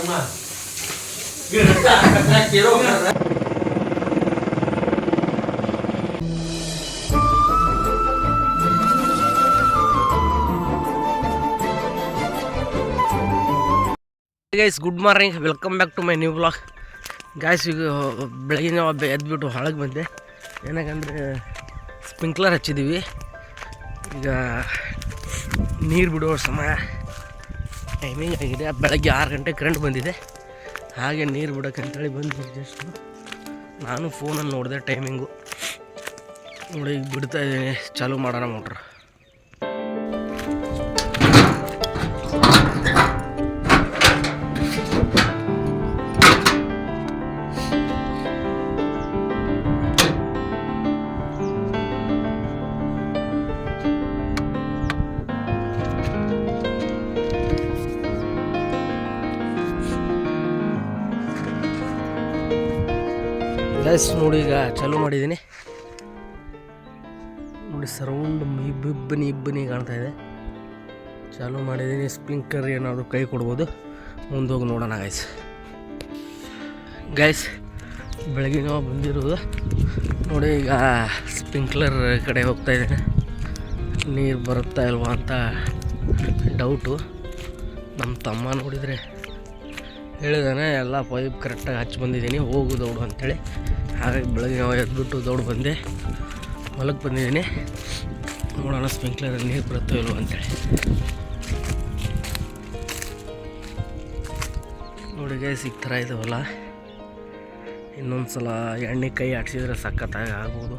Guys good morning, welcome back to my new blog. Guys ಈಗ ಬೆಳಗಿನ ಎದ್ಬಿಟ್ಟು ಹೊಳಗೆ ಬಂದೆ. ಏನಕ್ಕಂದರೆ ಸ್ಪ್ರಿಂಕ್ಲರ್ ಹಚ್ಚಿದ್ದೀವಿ. ಈಗ ನೀರು ಬಿಡೋ ಸಮಯ ಟೈಮಿಂಗ್ ಆಗಿದೆ. ಬೆಳಗ್ಗೆ 6 ಗಂಟೆ ಕರೆಂಟ್ ಬಂದಿದೆ. ಹಾಗೆ ನೀರು ಬಿಡೋಕ್ಕಂತೇಳಿ ಬಂದು ಜಸ್ಟ್ ನಾನು ಫೋನಲ್ಲಿ ನೋಡಿದೆ ಟೈಮಿಂಗು ನೋಡಿ. ಈಗ ಬಿಡ್ತಾಯಿದ್ದೀನಿ, ಚಾಲೂ ಮಾಡೋಣ ಮೋಟ್ರ್. ಗೈಸ್ ನೋಡಿ ಈಗ ಚಾಲೂ ಮಾಡಿದ್ದೀನಿ ನೋಡಿ. ಸರೌಂಡ್ ಇಬ್ಬನಿ ಕಾಣ್ತಾ ಇದೆ. ಚಾಲೂ ಮಾಡಿದ್ದೀನಿ. ಸ್ಪ್ರಿಂಕ್ಲರ್ ಏನಾದರೂ ಕೈ ಕೊಡ್ಬೋದು. ಮುಂದೆ ಹೋಗಿ ನೋಡೋಣ ಗೈಸ್ ಬೆಳಗಿನ ಬಂದಿರೋದು ನೋಡಿ. ಈಗ ಸ್ಪ್ರಿಂಕ್ಲರ್ ಕಡೆ ಹೋಗ್ತಾ ಇದ್ದೇನೆ. ನೀರು ಬರುತ್ತಾ ಇಲ್ವಾ ಅಂತ ಡೌಟು. ನಮ್ಮ ತಮ್ಮ ನೋಡಿದರೆ ಹೇಳಿದಾನೆ ಎಲ್ಲ ಪೈಪ್ ಕರೆಕ್ಟಾಗಿ ಹಚ್ಚಿ ಬಂದಿದ್ದೀನಿ, ಹೋಗು ದೌಡು ಅಂಥೇಳಿ. ಹಾಗಾಗಿ ಬೆಳಗ್ಗೆ ಎದ್ಬಿಟ್ಟು ದೌಡು ಬಂದೆ, ಹೊಲಕ್ಕೆ ಬಂದಿದ್ದೀನಿ. ನೋಡೋಣ ಸ್ಪ್ರಿಂಕ್ಲರ್ ನೀರು ಬರುತ್ತೋ ಇಲ್ವೋ ಅಂಥೇಳಿ. ನೋಡಿ ಗೈಸ್ ಈ ಥರ ಇದೆ ಹೊಲ. ಇನ್ನೊಂದು ಸಲ ಎಣ್ಣೆ ಕೈ ಹಾಕ್ಸಿದ್ರೆ ಸಖತ್ತಾಗಿ ಆಗ್ಬೋದು.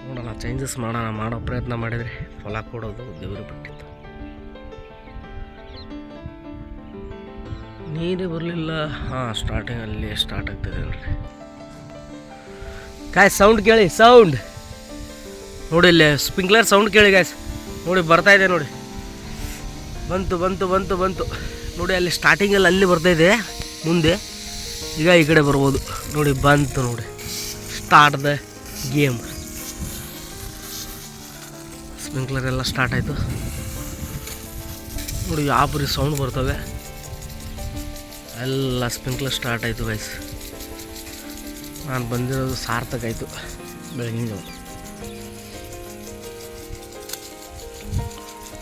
ನೋಡೋಣ, ಚೇಂಜಸ್ ಮಾಡೋ ಪ್ರಯತ್ನ ಮಾಡಿದರೆ ಫಲ ಕೊಡೋದು ದೇವರು ಬಿಟ್ಟಿತ್ತು. ನೀರೇ ಬರಲಿಲ್ಲ. ಸ್ಟಾರ್ಟಿಂಗಲ್ಲಿ ಸ್ಟಾರ್ಟ್ ಆಗ್ತಿದೆ ನೋಡಿ. ಗಾಯ್ಸ್ ಸೌಂಡ್ ಕೇಳಿ, ಸೌಂಡ್ ನೋಡಿ. ಇಲ್ಲಿ ಸ್ಪ್ರಿಂಕ್ಲರ್ ಸೌಂಡ್ ಕೇಳಿ ಗಾಯ್ಸ್. ನೋಡಿ ಬರ್ತಾಯಿದೆ ನೋಡಿ. ಬಂತು ನೋಡಿ. ಅಲ್ಲಿ ಸ್ಟಾರ್ಟಿಂಗಲ್ಲಿ ಅಲ್ಲಿ ಬರ್ತಾಯಿದೆ ಮುಂದೆ. ಈಗ ಈ ಕಡೆ ಬರ್ಬೋದು ನೋಡಿ. ಬಂತು ನೋಡಿ. Start the game. ಸ್ಪ್ರಿಂಕ್ಲರ್ ಎಲ್ಲ ಸ್ಟಾರ್ಟ್ ಆಯಿತು ನೋಡಿ. ಯಾಪುರಿ ಸೌಂಡ್ ಬರ್ತವೆ ಎಲ್ಲ. ಸ್ಪ್ರಿಂಕ್ಲರ್ ಸ್ಟಾರ್ಟ್ ಆಯಿತು ಗೈಸ್. ನಾನು ಬಂದಿರೋದು ಸಾರ್ಥಕ ಆಯಿತು ಬೆಳಗಿನ.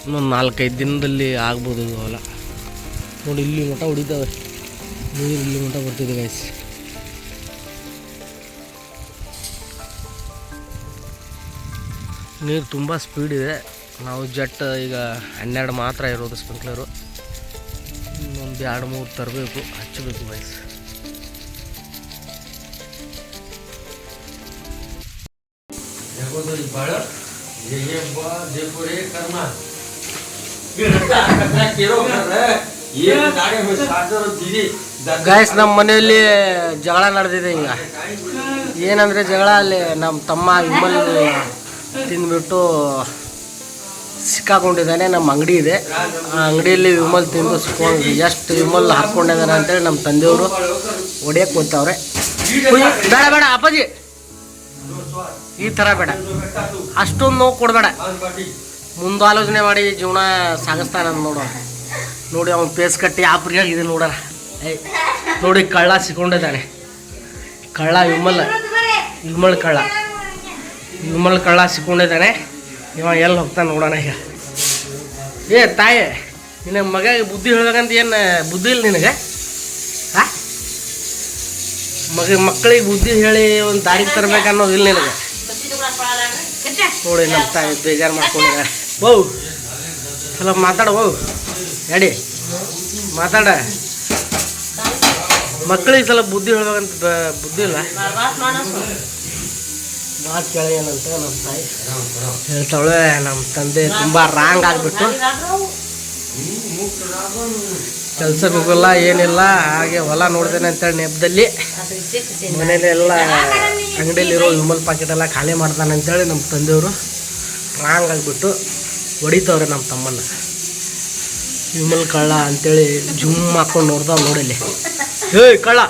ಇನ್ನೊಂದು 4-5 ದಿನದಲ್ಲಿ ಆಗ್ಬೋದು ಇದು ಹೊಲ ನೋಡಿ. ಇಲ್ಲಿ ಮಠ ಹೊಡಿತಾವೆ ನೀರು, ಇಲ್ಲಿ ಮಠ ಬರ್ತಿದೆ ಗೈಸ್. ನೀರು ತುಂಬ ಸ್ಪೀಡ್ ಇದೆ. ನಾವು ಜಟ್ ಈಗ 12 ಮಾತ್ರ ಇರೋದು ಸ್ಪ್ರಿಂಕ್ಲರು. ಇನ್ನೊಂದು 2-3 ತರಬೇಕು, ಹಚ್ಚಬೇಕು ಗೈಸ್. ಗೈಸ್ ನಮ್ಮ ಮನೆಯಲ್ಲಿ ಜಗಳ ನಡೆದಿದೆ. ಈಗ ಏನಂದರೆ ಜಗಳ ಅಲ್ಲಿ ನಮ್ಮ ತಮ್ಮ ವಿಮಲ್ ತಿಂದ್ಬಿಟ್ಟು ಸಿಕ್ಕಾಕೊಂಡಿದ್ದಾನೆ. ನಮ್ಮ ಅಂಗಡಿ ಇದೆ, ಆ ಅಂಗಡಿಯಲ್ಲಿ ವಿಮಲ್ ತಿಂದು ಸಿಕ್ಕೊಂಡು ಎಷ್ಟು ವಿಮಲ್ ಹಾಕ್ಕೊಂಡಿದ್ದಾನೆ ಅಂತೇಳಿ ನಮ್ಮ ತಂದೆಯವರು ಹೊಡಿಯಕ್ಕೆ ಹೋಗ್ತಾವ್ರೆ. ಬೇಡ ಅಪ್ಪಾಜಿ, ಈ ಥರ ಬೇಡ, ಅಷ್ಟೊಂದು ನೋವು ಕೊಡಬೇಡ. ಮುಂದೆ ಆಲೋಚನೆ ಮಾಡಿ ಜೀವನ ಸಾಗಿಸ್ತಾನೆ ನೋಡೋ. ನೋಡಿ ಅವ್ನು ಪೇಸ್ ಕಟ್ಟಿ ಆಪ್ರಿಯಾಗಿದೆ ನೋಡೋಣ. ನೋಡಿ ಕಳ್ಳ ಸಿಕ್ಕೊಂಡಿದ್ದಾನೆ. ಕಳ್ಳ ವಿಮಲ್ ಕಳ್ಳ ಸಿಕ್ಕೊಂಡಿದ್ದಾನೆ. ಇವ ಎಲ್ಲಿ ಹೋಗ್ತಾನೆ ನೋಡೋಣ ಈಗ. ತಾಯಿ, ನಿನ್ನ ಮಗ ಬುದ್ಧಿ ಹೇಳ್ಬೇಕಂತ ಏನು ಬುದ್ಧಿ ಇಲ್ಲ ನಿನಗೆ? ಮಕ್ಕಳಿಗೆ ಬುದ್ಧಿ ಹೇಳಿ ಒಂದು ದಾರಿಗೆ ತರಬೇಕನ್ನೋದು ಇಲ್ಲ ನಿನಗೆ? ನೋಡಿ ನಮ್ಮ ತಾಯಿ ಬೇಜಾರು ಮಾಡ್ಕೊಂಡಿದ್ದಾರೆ. ಸ್ವಲ್ಪ ಮಾತಾಡ ಎಡಿ ಮಾತಾಡ. ಮಕ್ಕಳಿಗೆ ಸ್ವಲ್ಪ ಬುದ್ಧಿ ಹೇಳ್ಬೇಕಂತ ಬುದ್ಧಿ ಇಲ್ಲ. ಮಾತು ಕೇಳೇನಂತ ನಮ್ಮ ತಾಯಿ ಹೇಳ್ತಾಳೆ. ನಮ್ಮ ತಂದೆ ತುಂಬ ರಾಂಗ್ ಆಗಿಬಿಟ್ಟು ಕೆಲ್ಸಕ್ಕೆ ಹೋಗಲ್ಲ, ಏನಿಲ್ಲ, ಹಾಗೆ ಹೊಲ ನೋಡ್ತೇನೆ ಅಂತೇಳಿ ನೆಪದಲ್ಲಿ ಮನೇಲೆಲ್ಲ ಅಂಗಡಿಯಲ್ಲಿರೋ ವಿಮಲ್ ಪಾಕೆಟ್ ಎಲ್ಲ ಖಾಲಿ ಮಾಡ್ತಾನೆ ಅಂತೇಳಿ ನಮ್ಮ ತಂದೆಯವರು ರಾಂಗ್ ಆಗಿಬಿಟ್ಟು ಹೊಡಿತವ್ರೆ ನಮ್ಮ ತಮ್ಮನ್ನ. ವಿಮಲ್ ಕಳ್ಳ ಅಂತೇಳಿ ಜುಮ್ ಹಾಕ್ಕೊಂಡು ನೋಡ್ತಾವ ನೋಡಿಲ್ಲಿ. ಕಳ್ಳ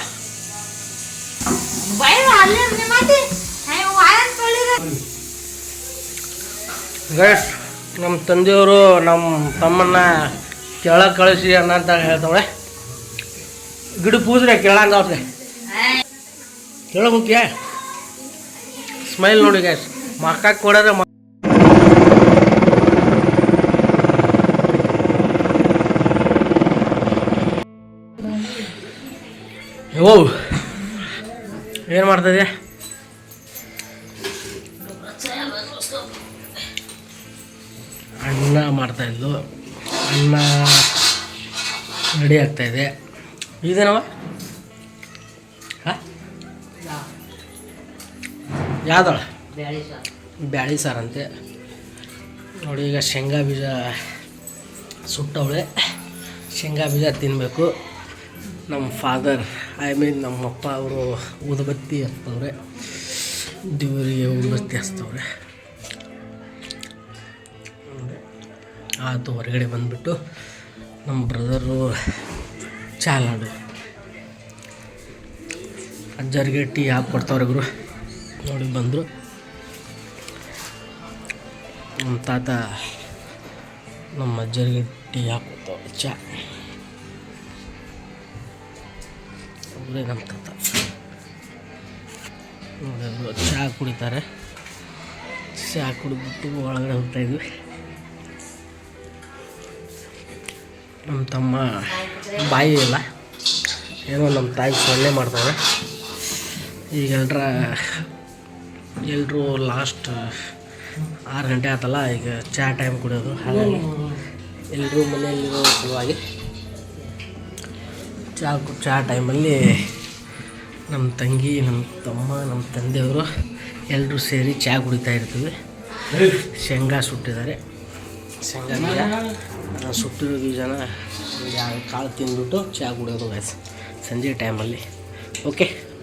ಗೈಸ್, ನಮ್ಮ ತಂದೆಯವರು ನಮ್ಮ ತಮ್ಮನ್ನ ಕೆಳಗೆ ಕಳಿಸಿ ಅಣ್ಣ ಅಂತ ಹೇಳ್ತಾಳೆ. ಗಿಡ ಪೂಜ್ರೆ ಕೇಳಂಗ ಅವ್ರೆ ಕೇಳೋಕೆ ಸ್ಮೈಲ್ ನೋಡಿ ಗ್ಯಾಸ್ ಮಕ್ಕ ಕೊಡೋದ್ರೆ ಓ ಏನು ಮಾಡ್ತಾಯಿದೆ ಅನ್ನ ಮಾಡ್ತಾಯಿದ್ಲು ಅನ್ನ ರೆಡಿ ಆಗ್ತಾಯಿದೆ ಇದೇನವ ಹಾಂ ಯಾವ್ದಳ ಬ್ಯಾಳಿ ಸಾರಂತೆ ನೋಡಿ ಈಗ ಶೇಂಗಾ ಬೀಜ ಸುಟ್ಟವಳೆ ಶೇಂಗಾ ಬೀಜ ತಿನ್ನಬೇಕು ನಮ್ಮ ಫಾದರ್ ನಮ್ಮಪ್ಪ ಅವರು ಊದುಬತ್ತಿ ಹಚ್ತವ್ರೆ ದೇವರಿಗೆ ಊದುಬತ್ತಿ ಹಚ್ತವ್ರೆ ಆತು ಹೊರಗಡೆ ಬಂದುಬಿಟ್ಟು ನಮ್ಮ ಬ್ರದರು ಚಾಲಾಡು ಅಜ್ಜರಿಗೆ ಟೀ ಹಾಕ್ಕೊಡ್ತಾವ್ರೆ ಗುರು ನೋಡಿ ಬಂದರು ನಮ್ಮ ತಾತ ನಮ್ಮ ಅಜ್ಜರಿಗೆ ಟೀ ಹಾಕ್ಕೊಡ್ತಾವ್ರೆ ಚಾ ಅವರೇ ನಮ್ಮ ತಾತ ನೋಡಿ ಚಹಾ ಕುಡಿತಾರೆ ಚಹಾ ಕುಡಿದ್ಬಿಟ್ಟು ಒಳಗಡೆ ಹೋಗ್ತಾಯಿದ್ವಿ ನಮ್ಮ ತಮ್ಮ ಬಾಯಿ ಇಲ್ಲ ಏನೋ ನಮ್ಮ ತಾಯಿ ಸೊಳ್ಳೆ ಮಾಡ್ತಾವೆ ಈಗ ಎಲ್ಲರೂ ಲಾಸ್ಟ್ 6 ಗಂಟೆ ಆಯ್ತಲ್ಲ ಈಗ ಚಹಾ ಟೈಮ್ ಕುಡಿಯೋದು ಹಾಗಾಗಿ ಎಲ್ಲರೂ ಮನೆಯಲ್ಲಿರೋ ಸಲುವಾಗಿ ಚಹಾ ಟೈಮಲ್ಲಿ ನಮ್ಮ ತಂಗಿ ನಮ್ಮ ತಮ್ಮ ನಮ್ಮ ತಂದೆಯವರು ಎಲ್ಲರೂ ಸೇರಿ ಚಹಾ ಕುಡಿತಾ ಇರ್ತೀವಿ ಶೇಂಗಾ ಸುಟ್ಟಿದ್ದಾರೆ ಶೇಂಗಾ ಬೀಜ ಸುಟ್ಟಿರೋ ಬೀಜನ ಕಾಳು ತಿಂದ್ಬಿಟ್ಟು ಚಹಾ ಕುಡಿಯೋದು ಸಂಜೆ ಟೈಮಲ್ಲಿ ಓಕೆ